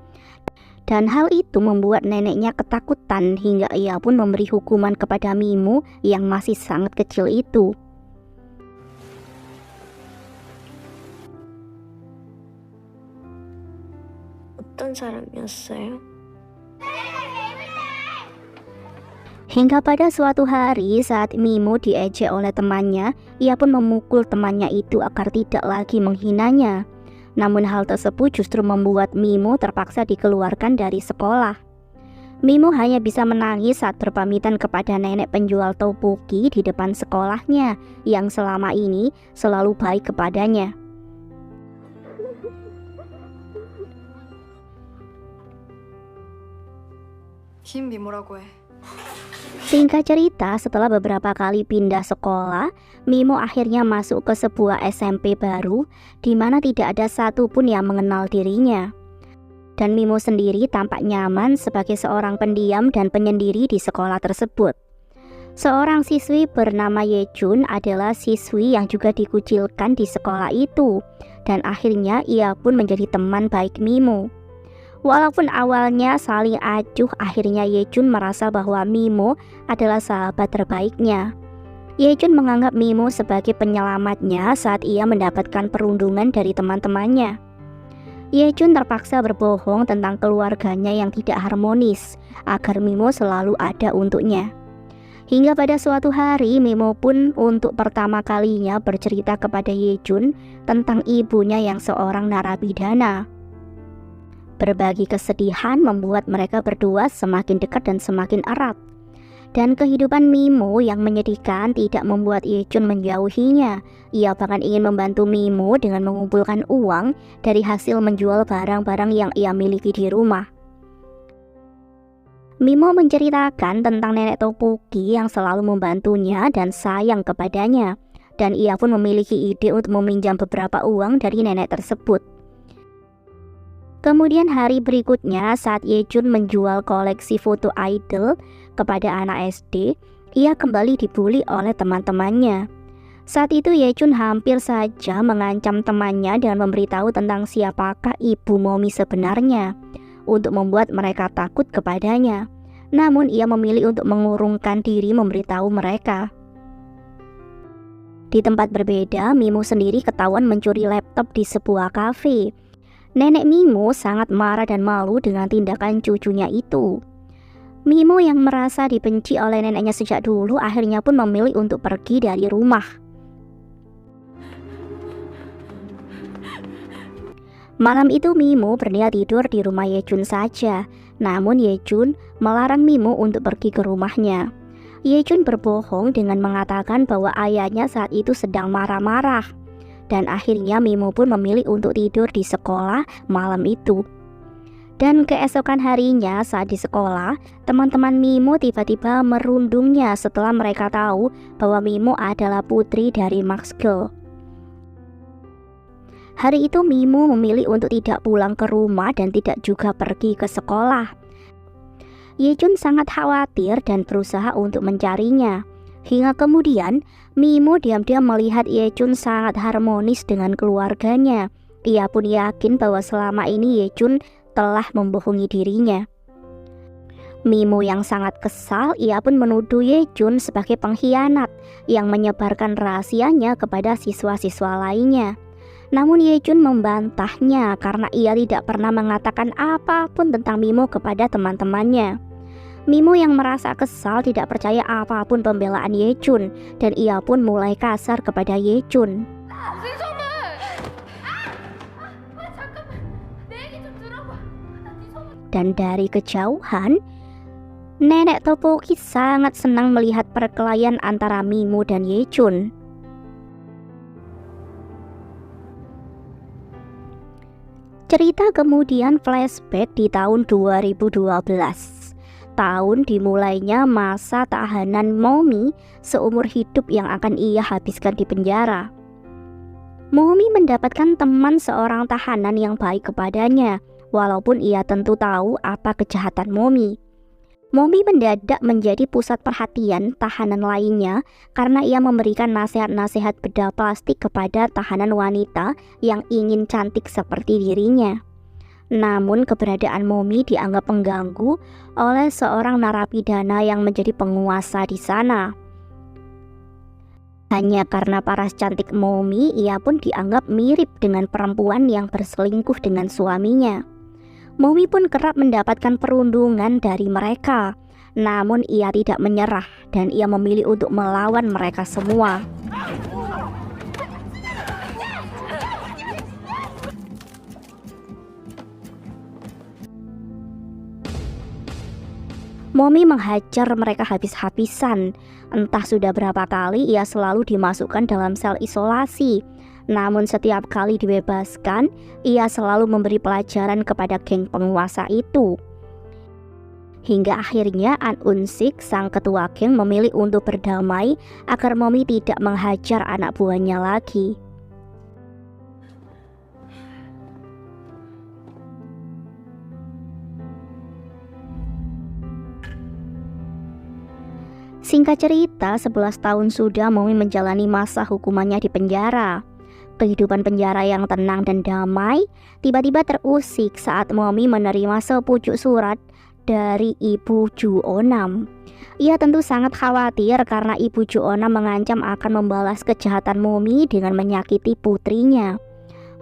Dan hal itu membuat neneknya ketakutan hingga ia pun memberi hukuman kepada Mimo yang masih sangat kecil itu. 어떤 사람이었어요? Hingga pada suatu hari saat Mimo diejek oleh temannya, ia pun memukul temannya itu agar tidak lagi menghinanya. Namun hal tersebut justru membuat Mimo terpaksa dikeluarkan dari sekolah. Mimo hanya bisa menangis saat berpamitan kepada nenek penjual tteokbokki di depan sekolahnya yang selama ini selalu baik kepadanya. 김미모라고 해. Singkat cerita, setelah beberapa kali pindah sekolah, Mimo akhirnya masuk ke sebuah SMP baru di mana tidak ada satupun yang mengenal dirinya. Dan Mimo sendiri tampak nyaman sebagai seorang pendiam dan penyendiri di sekolah tersebut. Seorang siswi bernama Yejun adalah siswi yang juga dikucilkan di sekolah itu, dan akhirnya ia pun menjadi teman baik Mimo. Walaupun awalnya saling acuh, akhirnya Yejun merasa bahwa Mimo adalah sahabat terbaiknya. Yejun menganggap Mimo sebagai penyelamatnya saat ia mendapatkan perundungan dari teman-temannya. Yejun terpaksa berbohong tentang keluarganya yang tidak harmonis agar Mimo selalu ada untuknya. Hingga pada suatu hari Mimo pun untuk pertama kalinya bercerita kepada Yejun tentang ibunya yang seorang narapidana. Berbagi kesedihan membuat mereka berdua semakin dekat dan semakin erat. Dan kehidupan Mimo yang menyedihkan tidak membuat Yejun menjauhinya. Ia bahkan ingin membantu Mimo dengan mengumpulkan uang dari hasil menjual barang-barang yang ia miliki di rumah. Mimo menceritakan tentang nenek tteokbokki yang selalu membantunya dan sayang kepadanya. Dan ia pun memiliki ide untuk meminjam beberapa uang dari nenek tersebut. Kemudian hari berikutnya saat Yejun menjual koleksi foto idol kepada anak SD, ia kembali dibully oleh teman-temannya. Saat itu Yejun hampir saja mengancam temannya dengan memberitahu tentang siapakah ibu Momi sebenarnya untuk membuat mereka takut kepadanya. Namun ia memilih untuk mengurungkan diri memberitahu mereka. Di tempat berbeda, Mimo sendiri ketahuan mencuri laptop di sebuah kafe. Nenek Mimo sangat marah dan malu dengan tindakan cucunya itu. Mimo yang merasa dibenci oleh neneknya sejak dulu akhirnya pun memilih untuk pergi dari rumah. Malam itu Mimo berniat tidur di rumah Yejun saja. Namun Yejun melarang Mimo untuk pergi ke rumahnya. Yejun berbohong dengan mengatakan bahwa ayahnya saat itu sedang marah-marah. Dan akhirnya Mimo pun memilih untuk tidur di sekolah malam itu. Dan keesokan harinya saat di sekolah, teman-teman Mimo tiba-tiba merundungnya setelah mereka tahu bahwa Mimo adalah putri dari Maxgirl. Hari itu Mimo memilih untuk tidak pulang ke rumah dan tidak juga pergi ke sekolah. Yejun sangat khawatir dan berusaha untuk mencarinya. Hingga kemudian Mimo diam-diam melihat Yejun sangat harmonis dengan keluarganya. Ia pun yakin bahwa selama ini Yejun telah membohongi dirinya. Mimo yang sangat kesal, ia pun menuduh Yejun sebagai pengkhianat yang menyebarkan rahasianya kepada siswa-siswa lainnya. Namun Yejun membantahnya karena ia tidak pernah mengatakan apapun tentang Mimo kepada teman-temannya. Mimo yang merasa kesal tidak percaya apapun pembelaan Yejun dan ia pun mulai kasar kepada Yejun. Dan dari kejauhan, nenek tteokbokki sangat senang melihat perkelahian antara Mimo dan Yejun. Cerita kemudian flashback di tahun 2012. Tahun dimulainya masa tahanan Momi seumur hidup yang akan ia habiskan di penjara. Momi mendapatkan teman seorang tahanan yang baik kepadanya, walaupun ia tentu tahu apa kejahatan Momi. Momi mendadak menjadi pusat perhatian tahanan lainnya karena ia memberikan nasihat-nasihat bedah plastik kepada tahanan wanita yang ingin cantik seperti dirinya. Namun keberadaan Momi dianggap mengganggu oleh seorang narapidana yang menjadi penguasa di sana. Hanya karena paras cantik Momi, ia pun dianggap mirip dengan perempuan yang berselingkuh dengan suaminya. Momi pun kerap mendapatkan perundungan dari mereka. Namun ia tidak menyerah dan ia memilih untuk melawan mereka semua. Momi menghajar mereka habis-habisan. Entah sudah berapa kali ia selalu dimasukkan dalam sel isolasi. Namun setiap kali dibebaskan, ia selalu memberi pelajaran kepada geng penguasa itu. Hingga akhirnya An Unsik, sang ketua geng, memilih untuk berdamai agar Momi tidak menghajar anak buahnya lagi. Singkat cerita, 11 tahun sudah Momi menjalani masa hukumannya di penjara. Kehidupan penjara yang tenang dan damai tiba-tiba terusik saat Momi menerima sepucuk surat dari Ibu Ju-onam. Ia tentu sangat khawatir karena Ibu Ju-onam mengancam akan membalas kejahatan Momi dengan menyakiti putrinya.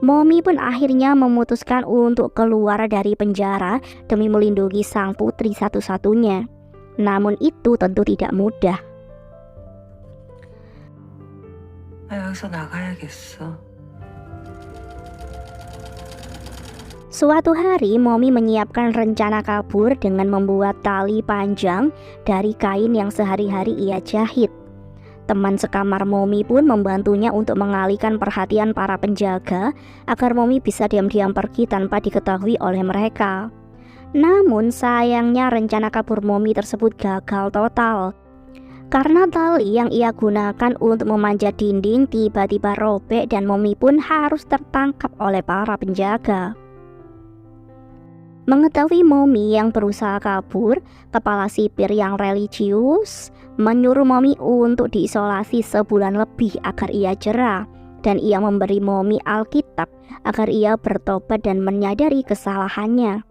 Momi pun akhirnya memutuskan untuk keluar dari penjara demi melindungi sang putri satu-satunya. Namun itu tentu tidak mudah. 여기서 나가야겠어. Suatu hari Momi menyiapkan rencana kabur dengan membuat tali panjang dari kain yang sehari-hari ia jahit. Teman sekamar Momi pun membantunya untuk mengalihkan perhatian para penjaga agar Momi bisa diam-diam pergi tanpa diketahui oleh mereka. Namun sayangnya rencana kabur Momi tersebut gagal total. Karena tali yang ia gunakan untuk memanjat dinding tiba-tiba robek dan Momi pun harus tertangkap oleh para penjaga. Mengetahui Momi yang berusaha kabur, kepala sipir yang religius menyuruh Momi untuk diisolasi sebulan lebih agar ia jera, dan ia memberi Momi Alkitab agar ia bertobat dan menyadari kesalahannya.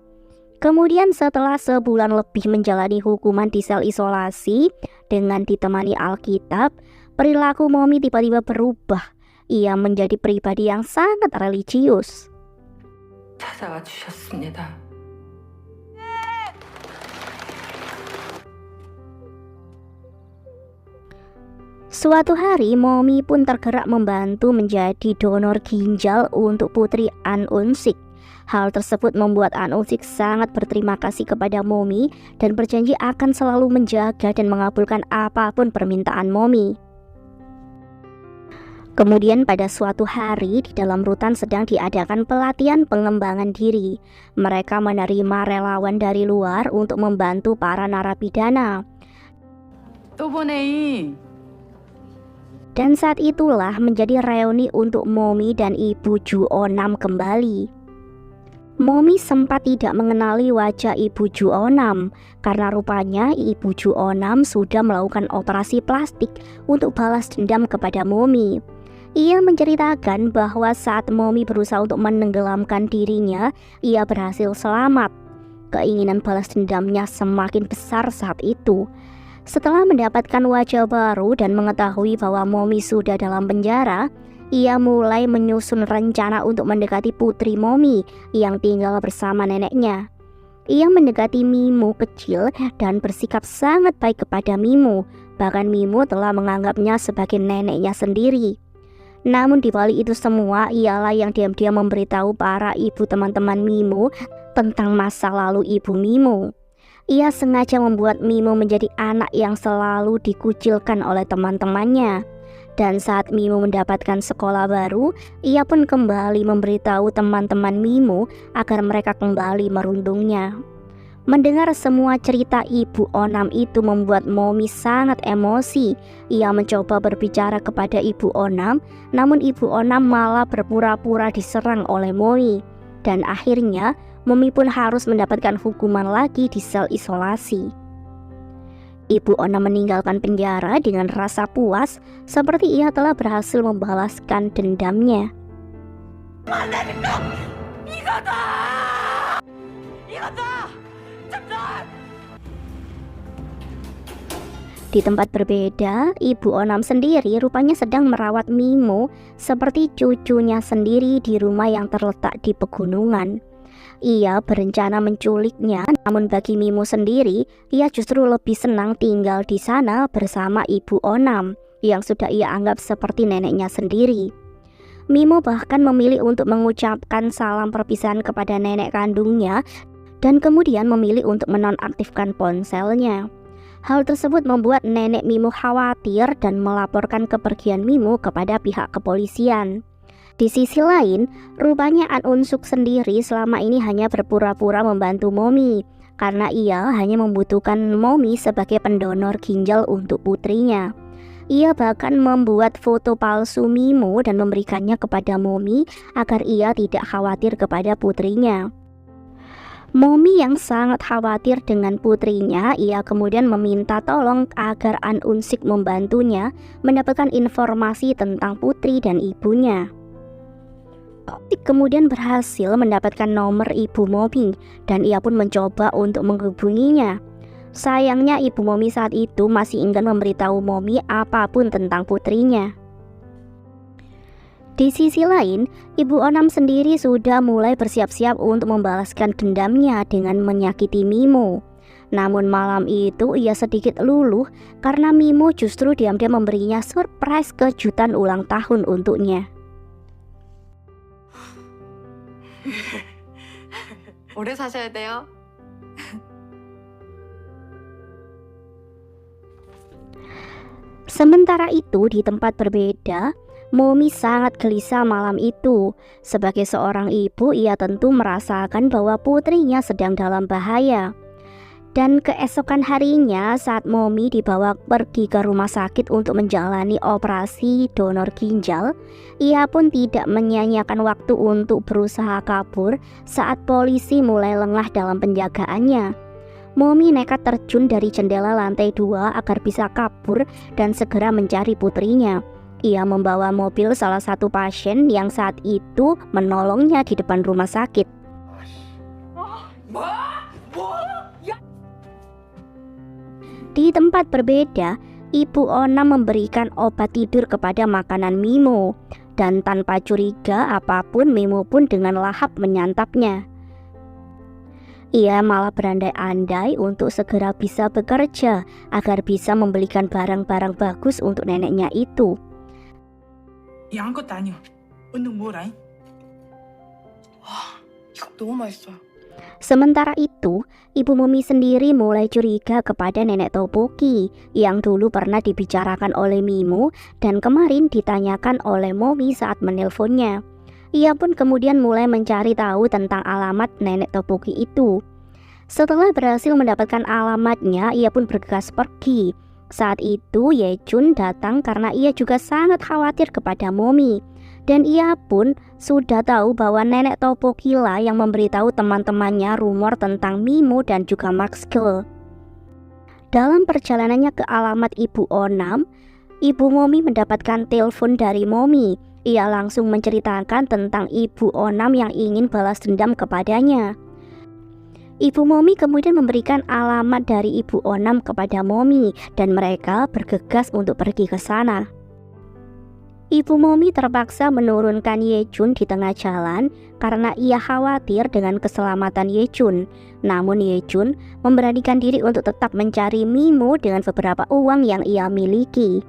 Kemudian setelah sebulan lebih menjalani hukuman di sel isolasi dengan ditemani Alkitab, perilaku Momi tiba-tiba berubah. Ia menjadi pribadi yang sangat religius. 찾아와 주셨습니다. Suatu hari Momi pun tergerak membantu menjadi donor ginjal untuk putri An Unsik. Hal tersebut membuat An Unsik sangat berterima kasih kepada Momi dan berjanji akan selalu menjaga dan mengabulkan apapun permintaan Momi. Kemudian pada suatu hari di dalam rutan sedang diadakan pelatihan pengembangan diri. Mereka menerima relawan dari luar untuk membantu para narapidana. 또 보내. Dan saat itulah menjadi reuni untuk Momi dan Ibu Ju-onam kembali. Momi sempat tidak mengenali wajah Ibu Ju-onam karena rupanya Ibu Ju-onam sudah melakukan operasi plastik untuk balas dendam kepada Momi. Ia menceritakan bahwa saat Momi berusaha untuk menenggelamkan dirinya, ia berhasil selamat. Keinginan balas dendamnya semakin besar saat itu. Setelah mendapatkan wajah baru dan mengetahui bahwa Momi sudah dalam penjara, ia mulai menyusun rencana untuk mendekati putri Momi yang tinggal bersama neneknya. Ia mendekati Mimu kecil dan bersikap sangat baik kepada Mimu. Bahkan Mimu telah menganggapnya sebagai neneknya sendiri. Namun di balik itu semua, ialah yang diam-diam memberitahu para ibu teman-teman Mimu tentang masa lalu ibu Mimu. Ia sengaja membuat Mimu menjadi anak yang selalu dikucilkan oleh teman-temannya. Dan saat Mimu mendapatkan sekolah baru, ia pun kembali memberitahu teman-teman Mimu agar mereka kembali merundungnya. Mendengar semua cerita Ibu Onam itu membuat Momi sangat emosi. Ia mencoba berbicara kepada Ibu Onam, namun Ibu Onam malah berpura-pura diserang oleh Momi. Dan akhirnya Momi pun harus mendapatkan hukuman lagi di sel isolasi. Ibu Onam meninggalkan penjara dengan rasa puas seperti ia telah berhasil membalaskan dendamnya. 이거다! Di tempat berbeda, Ibu Onam sendiri rupanya sedang merawat Mimo seperti cucunya sendiri di rumah yang terletak di pegunungan. Ia berencana menculiknya, namun bagi Mimo sendiri, ia justru lebih senang tinggal di sana bersama Ibu Onam yang sudah ia anggap seperti neneknya sendiri. Mimo bahkan memilih untuk mengucapkan salam perpisahan kepada nenek kandungnya dan kemudian memilih untuk menonaktifkan ponselnya. Hal tersebut membuat nenek Mimo khawatir dan melaporkan kepergian Mimo kepada pihak kepolisian. Di sisi lain, rupanya An Unsuk sendiri selama ini hanya berpura-pura membantu Momi karena ia hanya membutuhkan Momi sebagai pendonor ginjal untuk putrinya. Ia bahkan membuat foto palsu Mimo dan memberikannya kepada Momi agar ia tidak khawatir kepada putrinya. Momi yang sangat khawatir dengan putrinya, ia kemudian meminta tolong agar An Unsik membantunya mendapatkan informasi tentang putri dan ibunya. Unsik kemudian berhasil mendapatkan nomor ibu Momi dan ia pun mencoba untuk menghubunginya. Sayangnya ibu Momi saat itu masih enggan memberitahu Momi apapun tentang putrinya. Di sisi lain, Ibu Onam sendiri sudah mulai bersiap-siap untuk membalaskan dendamnya dengan menyakiti Mimo. Namun malam itu ia sedikit luluh karena Mimo justru diam-diam memberinya surprise kejutan ulang tahun untuknya. 오래 사셔야 돼요. Sementara itu di tempat berbeda, Momi sangat gelisah malam itu. Sebagai seorang ibu, ia tentu merasakan bahwa putrinya sedang dalam bahaya. Dan keesokan harinya saat Momi dibawa pergi ke rumah sakit untuk menjalani operasi donor ginjal, ia pun tidak menyia-nyiakan waktu untuk berusaha kabur saat polisi mulai lengah dalam penjagaannya. Momi nekat terjun dari jendela lantai 2 agar bisa kabur dan segera mencari putrinya. Ia membawa mobil salah satu pasien yang saat itu menolongnya di depan rumah sakit. Di tempat berbeda, Ibu Onam memberikan obat tidur kepada makanan Mimo, dan tanpa curiga apapun Mimo pun dengan lahap menyantapnya. Ia malah berandai-andai untuk segera bisa bekerja agar bisa membelikan barang-barang bagus untuk neneknya itu. 야, 아무것도 아니야. 운동 뭐라? 이거 너무 맛있어요. Sementara itu, Ibu Momi sendiri mulai curiga kepada nenek Topoki yang dulu pernah dibicarakan oleh Mimo dan kemarin ditanyakan oleh Momi saat menelponnya. Ia pun kemudian mulai mencari tahu tentang alamat nenek Topoki itu. Setelah berhasil mendapatkan alamatnya, ia pun bergegas pergi. Saat itu Yejun datang karena ia juga sangat khawatir kepada Momi. Dan ia pun sudah tahu bahwa nenek Topoki lah yang memberitahu teman-temannya rumor tentang Mimo dan juga Maxkel. Dalam perjalanannya ke alamat Ibu Onam, Ibu Momi mendapatkan telepon dari Momi. Ia langsung menceritakan tentang Ibu Onam yang ingin balas dendam kepadanya. Ibu Momi kemudian memberikan alamat dari Ibu Onam kepada Momi dan mereka bergegas untuk pergi ke sana. Ibu Momi terpaksa menurunkan Yejun di tengah jalan karena ia khawatir dengan keselamatan Yejun. Namun Yejun memberanikan diri untuk tetap mencari Mimo dengan beberapa uang yang ia miliki.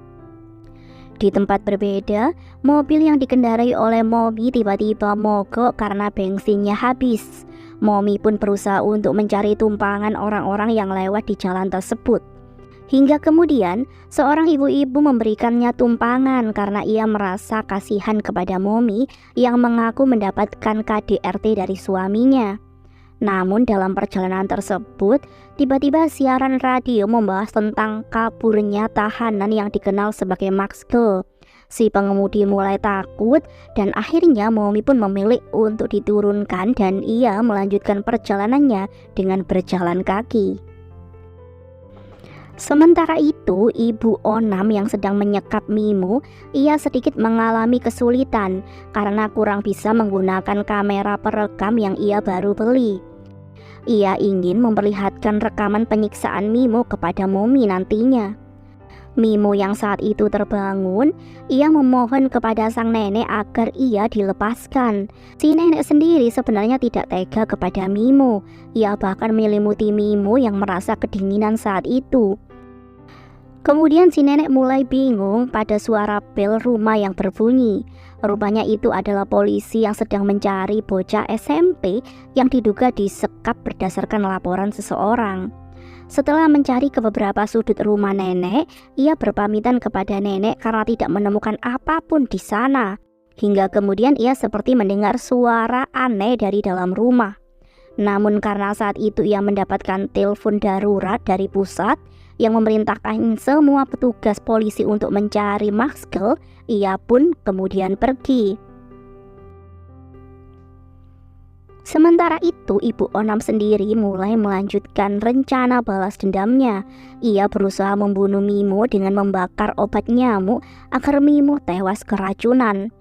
Di tempat berbeda, mobil yang dikendarai oleh Momi tiba-tiba mogok karena bensinnya habis. Momi pun berusaha untuk mencari tumpangan orang-orang yang lewat di jalan tersebut. Hingga kemudian, seorang ibu-ibu memberikannya tumpangan karena ia merasa kasihan kepada Momi yang mengaku mendapatkan KDRT dari suaminya. Namun dalam perjalanan tersebut, tiba-tiba siaran radio membahas tentang kaburnya tahanan yang dikenal sebagai Maxkel. Si pengemudi mulai takut dan akhirnya Momi pun memilih untuk diturunkan dan ia melanjutkan perjalanannya dengan berjalan kaki. Sementara itu, Ibu Onam yang sedang menyekap Mimo, ia sedikit mengalami kesulitan karena kurang bisa menggunakan kamera perekam yang ia baru beli. Ia ingin memperlihatkan rekaman penyiksaan Mimo kepada Momi nantinya. Mimo yang saat itu terbangun, ia memohon kepada sang nenek agar ia dilepaskan. Si nenek sendiri sebenarnya tidak tega kepada Mimo. Ia bahkan menyelimuti Mimo yang merasa kedinginan saat itu. Kemudian si nenek mulai bingung pada suara bel rumah yang berbunyi. Rupanya itu adalah polisi yang sedang mencari bocah SMP yang diduga disekap berdasarkan laporan seseorang. Setelah mencari ke beberapa sudut rumah nenek, ia berpamitan kepada nenek karena tidak menemukan apapun di sana. Hingga kemudian ia seperti mendengar suara aneh dari dalam rumah. Namun karena saat itu ia mendapatkan telepon darurat dari pusat yang memerintahkan semua petugas polisi untuk mencari Maxwell, ia pun kemudian pergi. Sementara itu, Ibu Onam sendiri mulai melanjutkan rencana balas dendamnya. Ia berusaha membunuh Mimo dengan membakar obat nyamuk agar Mimo tewas keracunan.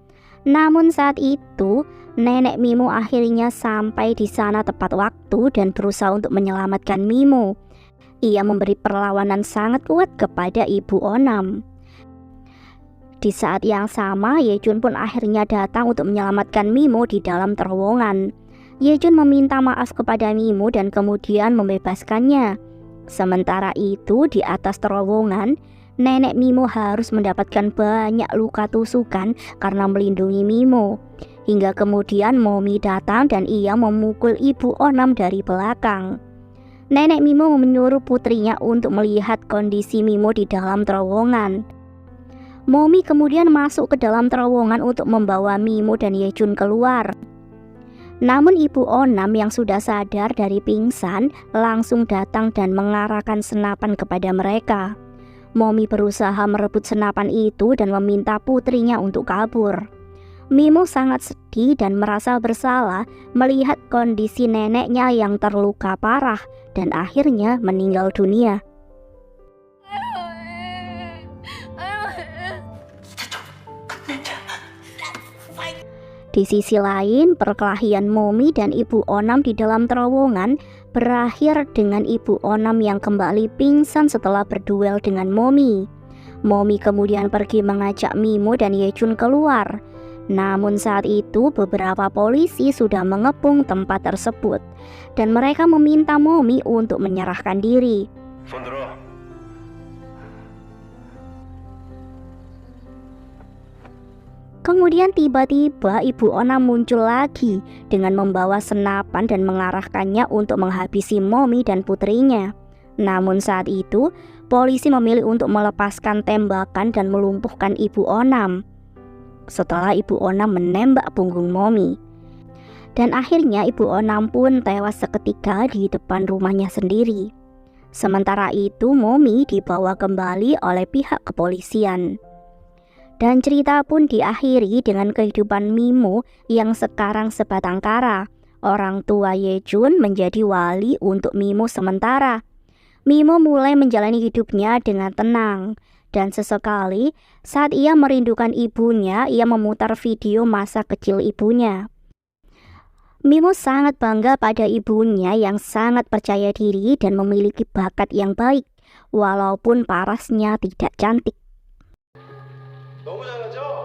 Namun saat itu, nenek Mimo akhirnya sampai di sana tepat waktu dan berusaha untuk menyelamatkan Mimo. Ia memberi perlawanan sangat kuat kepada Ibu Onam. Di saat yang sama, Yejun pun akhirnya datang untuk menyelamatkan Mimo di dalam terowongan. Yejun meminta maaf kepada Mimo dan kemudian membebaskannya. Sementara itu, di atas terowongan, nenek Mimo harus mendapatkan banyak luka tusukan karena melindungi Mimo. Hingga kemudian Momi datang dan ia memukul Ibu Onam dari belakang. Nenek Mimo menyuruh putrinya untuk melihat kondisi Mimo di dalam terowongan. Momi kemudian masuk ke dalam terowongan untuk membawa Mimo dan Yejun keluar. Namun Ibu Onam yang sudah sadar dari pingsan langsung datang dan mengarahkan senapan kepada mereka. Momi berusaha merebut senapan itu dan meminta putrinya untuk kabur. Mimo sangat sedih dan merasa bersalah melihat kondisi neneknya yang terluka parah dan akhirnya meninggal dunia. Di sisi lain, perkelahian Momi dan Ibu Onam di dalam terowongan berakhir dengan Ibu Onam yang kembali pingsan setelah berduel dengan Momi. Momi kemudian pergi mengajak Mimo dan Yejun keluar. Namun saat itu beberapa polisi sudah mengepung tempat tersebut dan mereka meminta Momi untuk menyerahkan diri. 손 들어. Kemudian tiba-tiba Ibu Onam muncul lagi dengan membawa senapan dan mengarahkannya untuk menghabisi Momi dan putrinya. Namun saat itu, polisi memilih untuk melepaskan tembakan dan melumpuhkan Ibu Onam. Setelah Ibu Onam menembak punggung Momi. Dan akhirnya Ibu Onam pun tewas seketika di depan rumahnya sendiri. Sementara itu Momi dibawa kembali oleh pihak kepolisian. Dan cerita pun diakhiri dengan kehidupan Mimo yang sekarang sebatang kara. Orang tua Yejun menjadi wali untuk Mimo sementara. Mimo mulai menjalani hidupnya dengan tenang. Dan sesekali saat ia merindukan ibunya, ia memutar video masa kecil ibunya. Mimo sangat bangga pada ibunya yang sangat percaya diri dan memiliki bakat yang baik, walaupun parasnya tidak cantik. 너무 잘하죠?